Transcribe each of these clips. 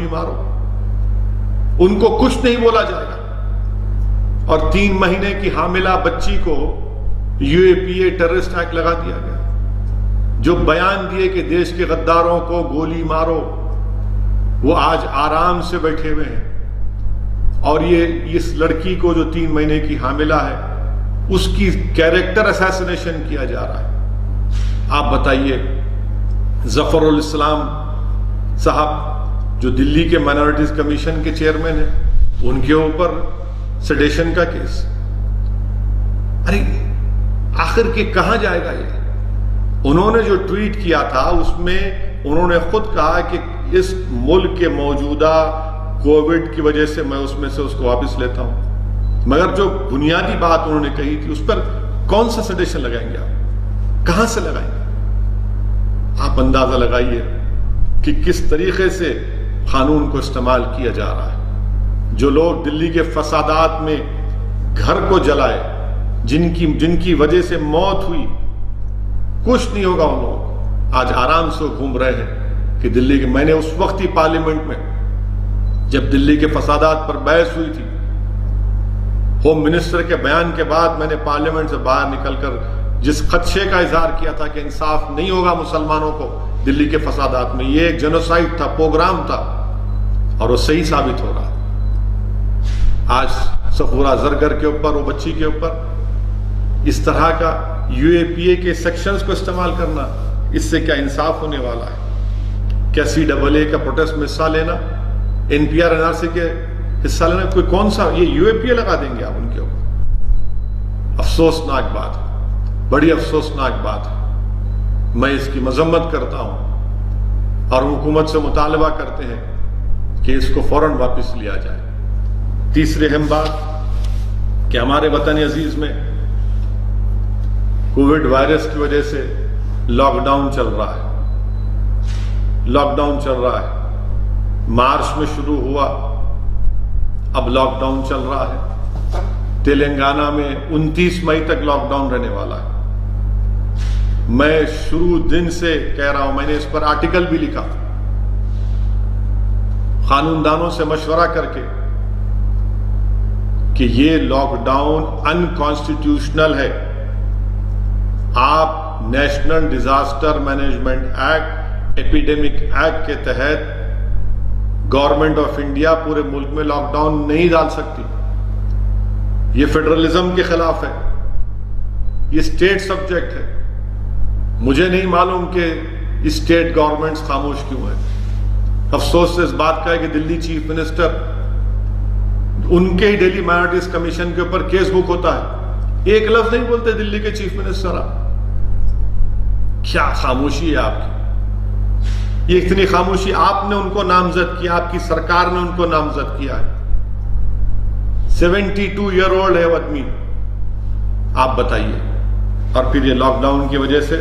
گولی مارو، ان کو کچھ نہیں بولا جائے گا۔ اور 3 مہینے کی حاملہ بچی کو UAPA ٹیررسٹ ایکٹ لگا دیا گیا۔ جو بیان دیے کہ دیش کے غداروں کو گولی مارو، وہ آج آرام سے بیٹھے ہوئے ہیں، اور یہ اس لڑکی کو جو 3 مہینے کی حاملہ ہے اس کی کیریکٹر اسیسینیشن کیا جا رہا ہے۔ آپ بتائیے، ظفر الاسلام صاحب جو دلی کے مائنورٹیز کمیشن کے چیئرمین ہیں، ان کے اوپر سیڈیشن کا کیس۔ ارے آخر کے کہاں جائے گا یہ؟ انہوں نے جو ٹویٹ کیا تھا اس میں انہوں نے خود کہا کہ اس ملک کے موجودہ کووڈ کی وجہ سے میں اس کو واپس لیتا ہوں، مگر جو بنیادی بات انہوں نے کہی تھی اس پر کون سا سیڈیشن لگائیں گے آپ؟ کہاں سے لگائیں گے؟ آپ اندازہ لگائیے کہ کس طریقے سے قانون کو استعمال کیا جا رہا ہے۔ جو لوگ دلی کے فسادات میں گھر کو جلائے، جن کی وجہ سے موت ہوئی، کچھ نہیں ہوگا، ان لوگ آج آرام سے گھوم رہے ہیں کہ دلی کے۔ میں نے اس وقت ہی پارلیمنٹ میں جب دلی کے فسادات پر بحث ہوئی تھی، ہوم منسٹر کے بیان کے بعد میں نے پارلیمنٹ سے باہر نکل کر جس خدشے کا اظہار کیا تھا کہ انصاف نہیں ہوگا مسلمانوں کو دلی کے فسادات میں، یہ ایک جنوسائیڈ تھا، پروگرام تھا، اور وہ صحیح ثابت ہو رہا۔ آج صفورہ زرگر کے اوپر، وہ بچی کے اوپر اس طرح کا UAPA کے سیکشنز کو استعمال کرنا، اس سے کیا انصاف ہونے والا ہے؟ کیا CAA کا پروٹیسٹ میں حصہ لینا، NPR NRC کے حصہ لینا، کوئی کون سا یہ UAPA لگا دیں گے آپ ان کے اوپر؟ افسوسناک بات ہے، بڑی افسوسناک بات ہے۔ میں اس کی مذمت کرتا ہوں اور حکومت سے مطالبہ کرتے ہیں کہ اس کو فوراً واپس لیا جائے۔ تیسری اہم بات کہ ہمارے وطن عزیز میں کووڈ وائرس کی وجہ سے لاک ڈاؤن چل رہا ہے، لاک ڈاؤن چل رہا ہے۔ مارچ میں شروع ہوا، اب لاک ڈاؤن چل رہا ہے۔ تلنگانہ میں 29 مئی تک لاک ڈاؤن رہنے والا ہے۔ میں شروع دن سے کہہ رہا ہوں، میں نے اس پر آرٹیکل بھی لکھا، قانون دانوں سے مشورہ کر کے، کہ یہ لاک ڈاؤن انکانسٹیٹیوشنل ہے۔ آپ national disaster management act, epidemic act کے تحت گورنمنٹ آف انڈیا پورے ملک میں لاک ڈاؤن نہیں ڈال سکتی۔ یہ فیڈرلزم کے خلاف ہے، یہ اسٹیٹ سبجیکٹ ہے۔ مجھے نہیں معلوم کہ اسٹیٹ گورنمنٹس خاموش کیوں ہیں۔ افسوس سے اس بات کا ہے کہ دلی چیف منسٹر، ان کے ہی ڈیلی مائنورٹیز کمیشن کے اوپر کیس بک ہوتا ہے، ایک لفظ نہیں بولتے دلی کے چیف منسٹر۔ کیا خاموشی ہے آپ کی؟ یہ اتنی خاموشی، آپ نے ان کو نامزد کیا، آپ کی سرکار نے ان کو نامزد کیا ہے۔ 72 ایئر اولڈ ہے وہ آدمی، آپ بتائیے۔ اور پھر یہ لاک ڈاؤن کی وجہ سے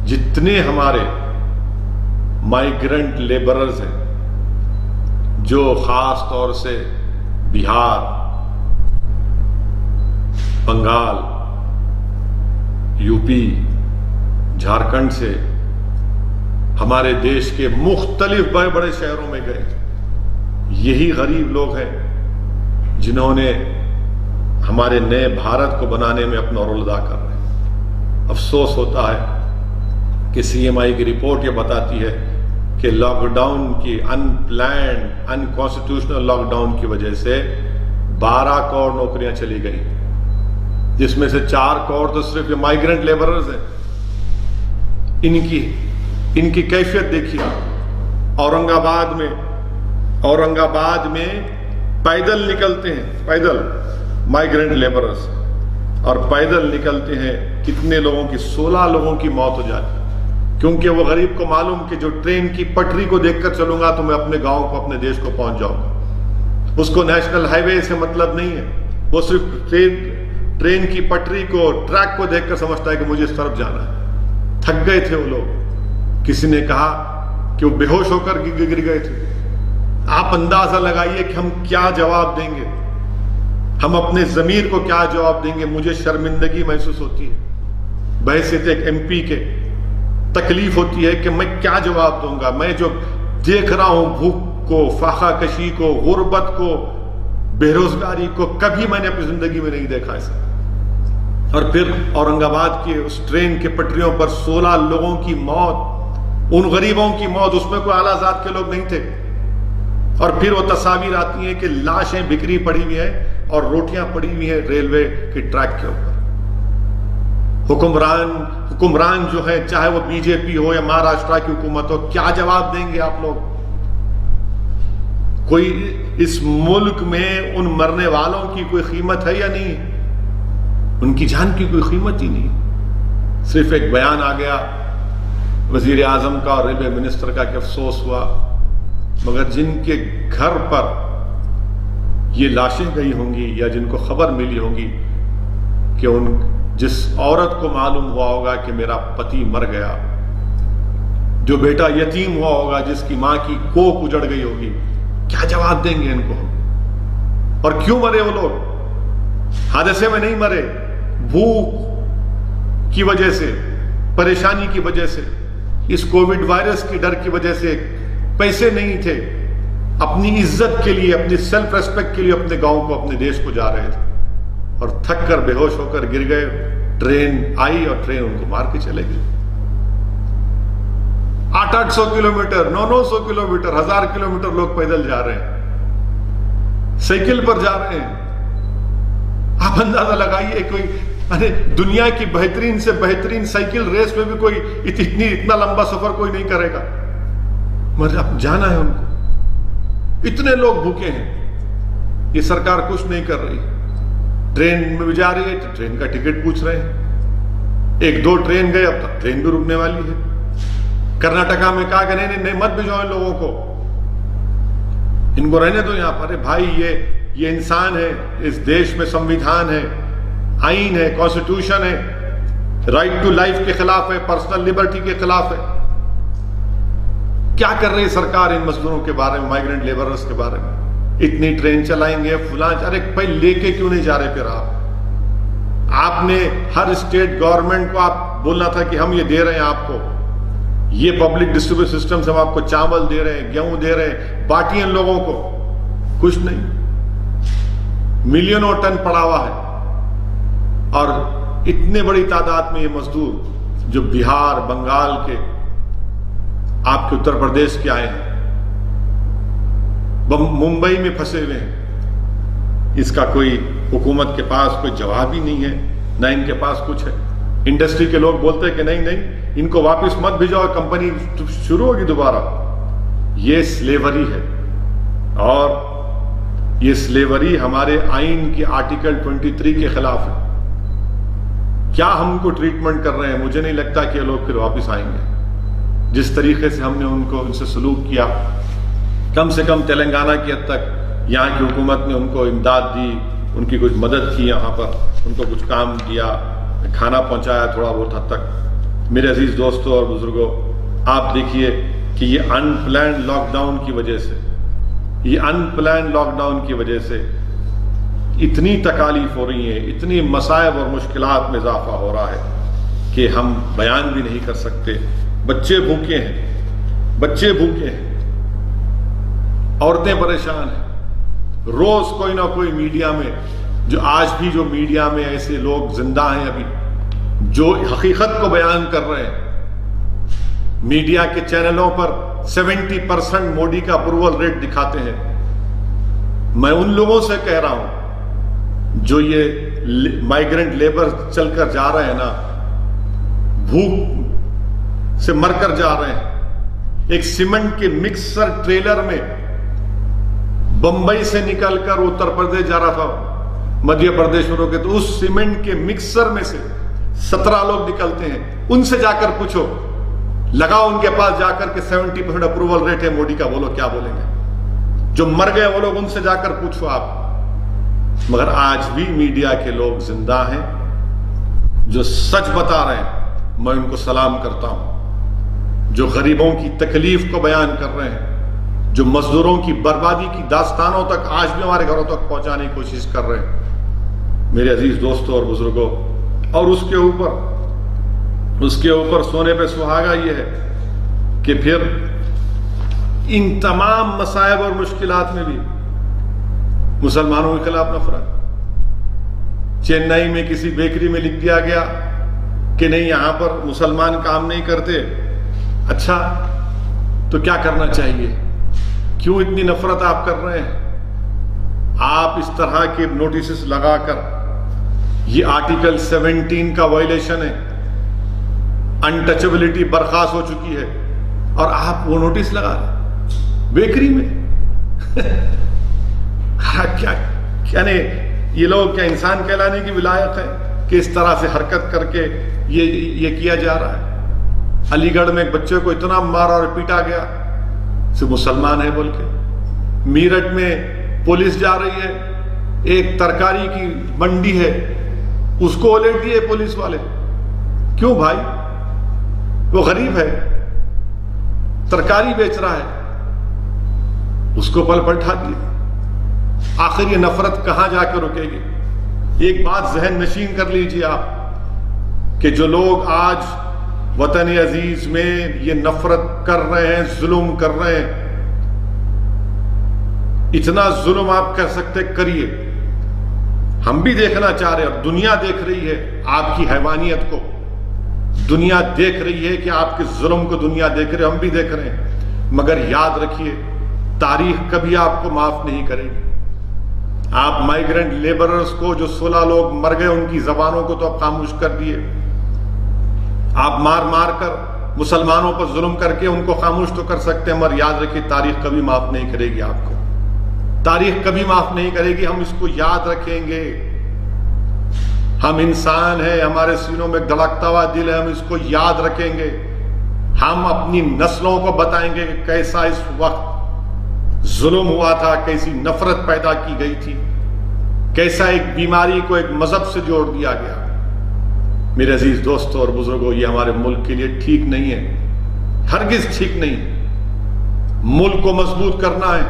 جتنے ہمارے مائیگرنٹ لیبررز ہیں، جو خاص طور سے بہار، بنگال، UP، جھارکھنڈ سے ہمارے دیش کے مختلف بڑے بڑے شہروں میں گئے، یہی غریب لوگ ہیں جنہوں نے ہمارے نئے بھارت کو بنانے میں اپنا رول ادا کر رہے ہیں۔ افسوس ہوتا ہے کہ CMI کی رپورٹ یہ بتاتی ہے کہ لاک ڈاؤن کی انپلانڈ، انکانسٹیٹیوشنل لاک ڈاؤن کی وجہ سے 12 کروڑ نوکریاں چلی گئی، جس میں سے 4 کروڑ تو صرف یہ مائیگرنٹ لیبررز ہیں۔ ان کی کیفیت دیکھیے۔ اورنگ آباد میں پیدل نکلتے ہیں، پیدل مائیگرنٹ لیبررز، اور پیدل نکلتے ہیں کتنے لوگوں کی، 16 لوگوں کی موت ہو جاتی ہے، کیونکہ وہ غریب کو معلوم کہ جو ٹرین کی پٹری کو دیکھ کر چلوں گا تو میں اپنے گاؤں کو، اپنے دیش کو پہنچ جاؤں گا۔ اس کو نیشنل ہائی وے سے مطلب نہیں ہے، وہ صرف ٹرین کی پٹری کو، ٹریک کو دیکھ کر سمجھتا ہے کہ مجھے اس طرف جانا ہے۔ تھک گئے تھے وہ لوگ، کسی نے کہا کہ وہ بے ہوش ہو کر گر گئے تھے۔ آپ اندازہ لگائیے کہ ہم کیا جواب دیں گے، ہم اپنے ضمیر کو کیا جواب دیں گے۔ مجھے شرمندگی محسوس ہوتی ہے بحیثیت ایک MP کے، تکلیف ہوتی ہے کہ میں کیا جواب دوں گا۔ میں جو دیکھ رہا ہوں بھوک کو، فاقہ کشی کو، غربت کو، بے روزگاری کو، کبھی میں نے اپنی زندگی میں نہیں دیکھا ایسا۔ اور پھر اورنگ آباد کے اس ٹرین کے پٹریوں پر 16 لوگوں کی موت، ان غریبوں کی موت، اس میں کوئی اعلیٰ ذات کے لوگ نہیں تھے۔ اور پھر وہ تصاویر آتی ہیں کہ لاشیں بکھری پڑی ہوئی ہیں اور روٹیاں پڑی ہوئی ہیں ریلوے کے ٹریک کے اوپر۔ حکمران جو ہے، چاہے وہ بی جے پی ہو یا مہاراشٹر کی حکومت ہو، کیا جواب دیں گے آپ لوگ؟ کوئی اس ملک میں ان مرنے والوں کی کوئی قیمت ہے یا نہیں؟ ان کی جان کی کوئی قیمت ہی نہیں۔ صرف ایک بیان آ گیا وزیر اعظم کا اور ریلوے منسٹر کا کہ افسوس ہوا، مگر جن کے گھر پر یہ لاشیں گئی ہوں گی یا جن کو خبر ملی ہوگی کہ جس عورت کو معلوم ہوا ہوگا کہ میرا پتی مر گیا، جو بیٹا یتیم ہوا ہوگا، جس کی ماں کی کوکھ اجڑ گئی ہوگی، کیا جواب دیں گے ان کو؟ اور کیوں مرے وہ لوگ؟ حادثے میں نہیں مرے، بھوک کی وجہ سے، پریشانی کی وجہ سے، اس کووڈ وائرس کی ڈر کی وجہ سے، پیسے نہیں تھے، اپنی عزت کے لیے، اپنی سیلف ریسپیکٹ کے لیے اپنے گاؤں کو، اپنے دیش کو جا رہے تھے، اور تھک کر بے ہوش ہو کر گر گئے۔ ٹرین آئی اور ٹرین ان کو مار کے چلے گئی۔ 800 کلومیٹر، 900 کلومیٹر، 1000 کلومیٹر لوگ پیدل جا رہے ہیں، سائیکل پر جا رہے ہیں۔ آپ اندازہ لگائیے، کوئی دنیا کی بہترین سے بہترین سائیکل ریس میں بھی کوئی اتنا لمبا سفر کوئی نہیں کرے گا، مگر اب جانا ہے ان کو۔ اتنے لوگ بھوکے ہیں، یہ سرکار کچھ نہیں کر رہی۔ ٹرین میں بھی جا رہی ہے تو ٹرین کا ٹکٹ پوچھ رہے ہیں، 1-2 ٹرین گئے، اب تک ٹرین بھی رکنے والی ہے۔ کرناٹکا میں کہا کہ نہیں مت بھیجو ان لوگوں کو، ان کو رہنے دو یہاں پر۔ بھائی یہ انسان ہے، اس دیش میں سمویدھان ہے، آئین ہے، کانسٹیٹیوشن ہے، رائٹ ٹو لائف کے خلاف ہے، پرسنل لبرٹی کے خلاف ہے۔ کیا کر رہی سرکار ان مزدوروں کے بارے میں، مائیگرنٹ لیبررز کے بارے میں؟ اتنی ٹرین چلائیں گے، فلاں، ارے بھائی لے کے کیوں نہیں جا رہے پھر آپ نے ہر اسٹیٹ گورنمنٹ کو آپ بولنا تھا کہ ہم یہ دے رہے ہیں آپ کو، یہ پبلک ڈسٹریبیوشن سسٹم سے ہم آپ کو چاول دے رہے ہیں، گیہوں دے رہے ہیں، باقی ان لوگوں کو کچھ نہیں۔ ملینوں ٹن پڑا ہوا ہے، اور اتنے بڑی تعداد میں یہ مزدور جو بہار، بنگال کے، آپ کے اتر پردیش کے آئے ہیں، ممبئی میں پھنسے ہوئے ہیں، اس کا کوئی حکومت کے پاس کوئی جواب ہی نہیں ہے، نہ ان کے پاس کچھ ہے۔ انڈسٹری کے لوگ بولتے ہیں کہ نہیں ان کو واپس مت بھیجاؤ، کمپنی شروع ہوگی دوبارہ۔ یہ سلیوری ہے، اور یہ سلیوری ہمارے آئین کی آرٹیکل 23 کے خلاف ہے۔ کیا ہم کو ٹریٹمنٹ کر رہے ہیں؟ مجھے نہیں لگتا کہ یہ لوگ پھر واپس آئیں گے۔ جس طریقے سے ہم نے ان سے سلوک کیا، کم سے کم تلنگانہ کی حد تک یہاں کی حکومت نے ان کو امداد دی، ان کی کچھ مدد کی، یہاں پر ان کو کچھ کام دیا، کھانا پہنچایا تھوڑا بہت حد تک۔ میرے عزیز دوستوں اور بزرگوں، آپ دیکھیے کہ یہ ان پلانڈ لاک ڈاؤن کی وجہ سے، اتنی تکالیف ہو رہی ہیں، اتنی مصائب اور مشکلات میں اضافہ ہو رہا ہے کہ ہم بیان بھی نہیں کر سکتے۔ بچے بھوکے ہیں، عورتیں پریشان ہیں۔ روز کوئی نہ کوئی میڈیا میں، جو میڈیا میں ایسے لوگ زندہ ہیں ابھی، جو حقیقت کو بیان کر رہے ہیں۔ میڈیا کے چینلوں پر 70% مودی کا اپروول ریٹ دکھاتے ہیں۔ میں ان لوگوں سے کہہ رہا ہوں جو یہ مائیگرنٹ لیبر چل کر جا رہے ہیں نا، بھوک سے مر کر جا رہے ہیں۔ ایک سیمنٹ کے مکسر ٹریلر میں بمبئی سے نکل کر اتر پردیش جا رہا تھا، مدھیہ پردیش میں روکے تو اس سیمنٹ کے مکسر میں سے 17 لوگ نکلتے ہیں۔ ان سے جا کر پوچھو، لگاؤ ان کے پاس جا کر کہ 70% اپروول ریٹ ہے مودی کا، بولو کیا بولیں گے؟ جو مر گئے وہ لوگ، ان سے جا کر پوچھو آپ۔ مگر آج بھی میڈیا کے لوگ زندہ ہیں جو سچ بتا رہے ہیں، میں ان کو سلام کرتا ہوں۔ جو غریبوں کی تکلیف کو بیان کر رہے ہیں، جو مزدوروں کی بربادی کی داستانوں تک آج بھی ہمارے گھروں تک پہنچانے کی کوشش کر رہے ہیں، میرے عزیز دوستوں اور بزرگوں۔ اور اس کے اوپر سونے پہ سہاگا یہ ہے کہ پھر ان تمام مصائب اور مشکلات میں بھی مسلمانوں کے خلاف نفرت. چنئی میں کسی بیکری میں لکھ دیا گیا کہ نہیں یہاں پر مسلمان کام نہیں کرتے. اچھا تو کیا کرنا چاہیے؟ کیوں اتنی نفرت آپ کر رہے ہیں؟ آپ اس طرح کے نوٹسز لگا کر، یہ آرٹیکل 17 کا وائلیشن ہے، انٹچبلٹی برخاست ہو چکی ہے، اور آپ وہ نوٹس لگا رہے بیکری میں. کیا یہ لوگ کیا انسان کہلانے کی ولایت ہے کہ اس طرح سے حرکت کر کے یہ کیا جا رہا ہے؟ علی گڑھ میں ایک بچے کو اتنا مارا اور پیٹا گیا صرف مسلمان ہے بول کے. میرٹھ میں پولیس جا رہی ہے، ایک ترکاری کی منڈی ہے، اس کو الٹ دیے پولیس والے. کیوں بھائی؟ وہ غریب ہے، ترکاری بیچ رہا ہے، اس کو پلٹا دیے. آخر یہ نفرت کہاں جا کے رکے گی؟ ایک بات ذہن نشین کر لیجیے آپ کہ جو لوگ آج وطن عزیز میں یہ نفرت کر رہے ہیں، ظلم کر رہے ہیں، اتنا ظلم آپ کر سکتے کریے. ہم بھی دیکھنا چاہ رہے ہیں اور دنیا دیکھ رہی ہے آپ کی حیوانیت کو. دنیا دیکھ رہی ہے کہ آپ کے ظلم کو دنیا دیکھ رہے، ہم بھی دیکھ رہے ہیں. مگر یاد رکھیے تاریخ کبھی آپ کو معاف نہیں کرے گی. آپ مائیگرنٹ لیبررز کو جو 16 لوگ مر گئے ان کی زبانوں کو تو آپ خاموش کر دیے. آپ مار کر مسلمانوں پر ظلم کر کے ان کو خاموش تو کر سکتے ہیں، مگر یاد رکھیے تاریخ کبھی معاف نہیں کرے گی آپ کو. تاریخ کبھی معاف نہیں کرے گی. ہم اس کو یاد رکھیں گے. ہم انسان ہیں، ہمارے سینوں میں دھڑکتا ہوا دل ہے، ہم اس کو یاد رکھیں گے. ہم اپنی نسلوں کو بتائیں گے کہ کیسا اس وقت ظلم ہوا تھا، کیسی نفرت پیدا کی گئی تھی، کیسا ایک بیماری کو ایک مذہب سے جوڑ دیا گیا. میرے عزیز دوستوں اور بزرگوں، یہ ہمارے ملک کے لیے ٹھیک نہیں ہے، ہرگز ٹھیک نہیں. ملک کو مضبوط کرنا ہے.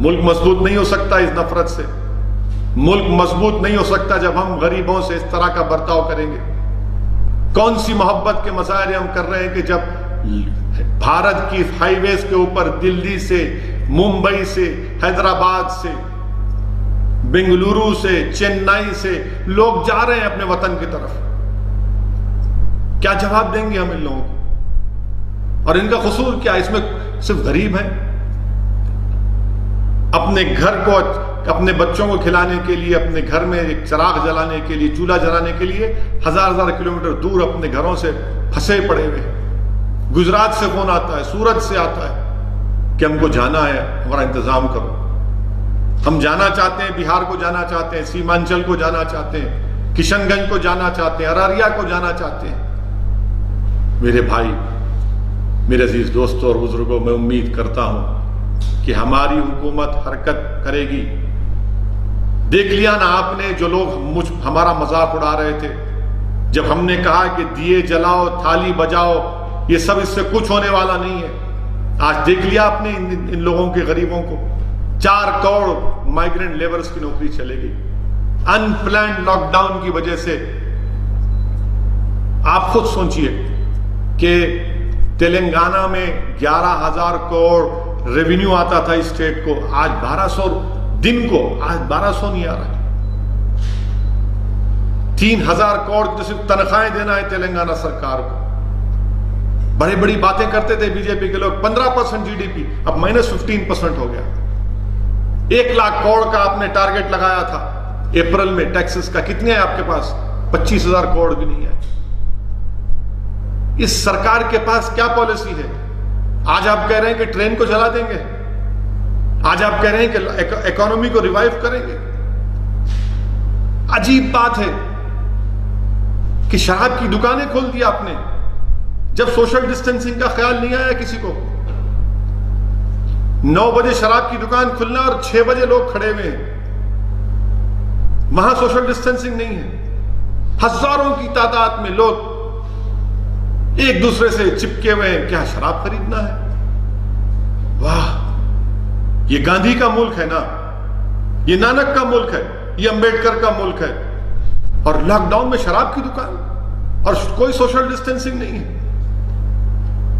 ملک مضبوط نہیں ہو سکتا اس نفرت سے. ملک مضبوط نہیں ہو سکتا جب ہم غریبوں سے اس طرح کا برتاؤ کریں گے. کون سی محبت کے مظاہرے ہم کر رہے ہیں کہ جب بھارت کی ہائی ویز کے اوپر دلی سے، ممبئی سے، حیدرآباد سے، بنگلورو سے، چنئی سے لوگ جا رہے ہیں اپنے وطن کی طرف. کیا جواب دیں گے ہم ان لوگوں کو؟ اور ان کا قصور کیا؟ اس میں صرف غریب ہیں. اپنے گھر کو، اپنے بچوں کو کھلانے کے لیے، اپنے گھر میں ایک چراغ جلانے کے لیے، چولہا جلانے کے لیے ہزار کلومیٹر دور اپنے گھروں سے پھنسے پڑے ہوئے. گجرات سے فون آتا ہے، سورت سے آتا ہے کہ ہم کو جانا ہے، ہمارا انتظام کرو. ہم جانا چاہتے ہیں، بہار کو جانا چاہتے ہیں، سیمانچل کو جانا چاہتے ہیں، کشن گنج کو جانا چاہتے ہیں، اراریا کو جانا چاہتے ہیں. میرے بھائی، میرے عزیز دوستوں اور بزرگوں، میں امید کرتا ہوں کہ ہماری حکومت حرکت کرے گی. دیکھ لیا نا آپ نے جو لوگ ہمارا مذاق اڑا رہے تھے جب ہم نے کہا کہ دیے جلاؤ، تھالی بجاؤ، یہ سب اس سے کچھ ہونے والا نہیں ہے. آج دیکھ لیا آپ نے ان لوگوں کے، غریبوں کو 4 کروڑ مائیگرنٹ لیبرز کی نوکری چلے گئی ان پلانڈ لاک ڈاؤن کی وجہ سے. آپ خود سوچئے کہ تلنگانہ میں 11,000 کروڑ ریونیو آتا تھا اسٹیٹ کو، آج 1200 دن کو، آج 1200 نہیں آ رہا. 3,000 کروڑ کی صرف تنخواہیں دینا ہے تلنگانہ سرکار کو. بڑی بڑی باتیں کرتے تھے بی جے پی کے لوگ، 15% جی ڈی پی، اب -15% ہو گیا. 1 لاکھ کروڑ کا آپ نے ٹارگٹ لگایا تھا اپریل میں ٹیکسز کا، کتنے ہیں آپ کے پاس؟ 25,000 کروڑ بھی نہیں ہے. اس سرکار کے پاس کیا پالیسی ہے؟ آج آپ کہہ رہے ہیں کہ ٹرین کو چلا دیں گے، آج آپ کہہ رہے ہیں کہ اکانومی کو ریوائیو کریں گے. عجیب بات ہے کہ شراب کی دکانیں کھول دی آپ نے جب سوشل ڈسٹینسنگ کا خیال نہیں آیا کسی کو. 9 بجے شراب کی دکان کھلنا اور 6 بجے لوگ کھڑے ہوئے ہیں، وہاں سوشل ڈسٹینسنگ نہیں ہے. ہزاروں کی تعداد میں لوگ ایک دوسرے سے چپکے ہوئے ہیں. کیا شراب خریدنا ہے؟ واہ، یہ گاندھی کا ملک ہے نا، یہ نانک کا ملک ہے، یہ امبیڈکر کا ملک ہے، اور لاک ڈاؤن میں شراب کی دکان اور کوئی سوشل ڈسٹینسنگ نہیں ہے.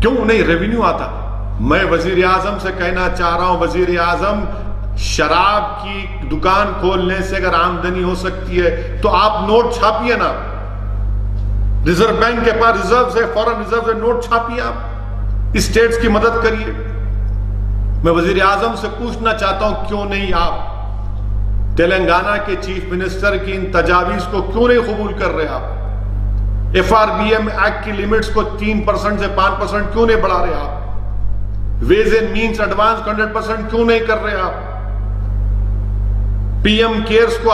کیوں نہیں؟ ریونیو آتا. میں وزیر اعظم سے کہنا چاہ رہا ہوں، وزیر اعظم شراب کی دکان کھولنے سے اگر آمدنی ہو سکتی ہے تو آپ نوٹ چھاپیے نا، ریزرو بینک کے پاس ریزرو ہے، فورن ریزرو سے نوٹ چھاپیے، آپ اسٹیٹس کی مدد کریے۔ میں وزیر اعظم سے پوچھنا چاہتا ہوں کیوں نہیں آپ تلنگانہ کے چیف منسٹر کی ان تجاویز کو کیوں نہیں قبول کر رہے؟ آپ FRBM ایکٹ کی لیمٹس کو 3% سے 5% کیوں نہیں بڑھا رہے؟ آپ ویز اینڈ مینز ایڈوانس 100% کیوں نہیں کر رہے؟ آپ PM کیئرز کو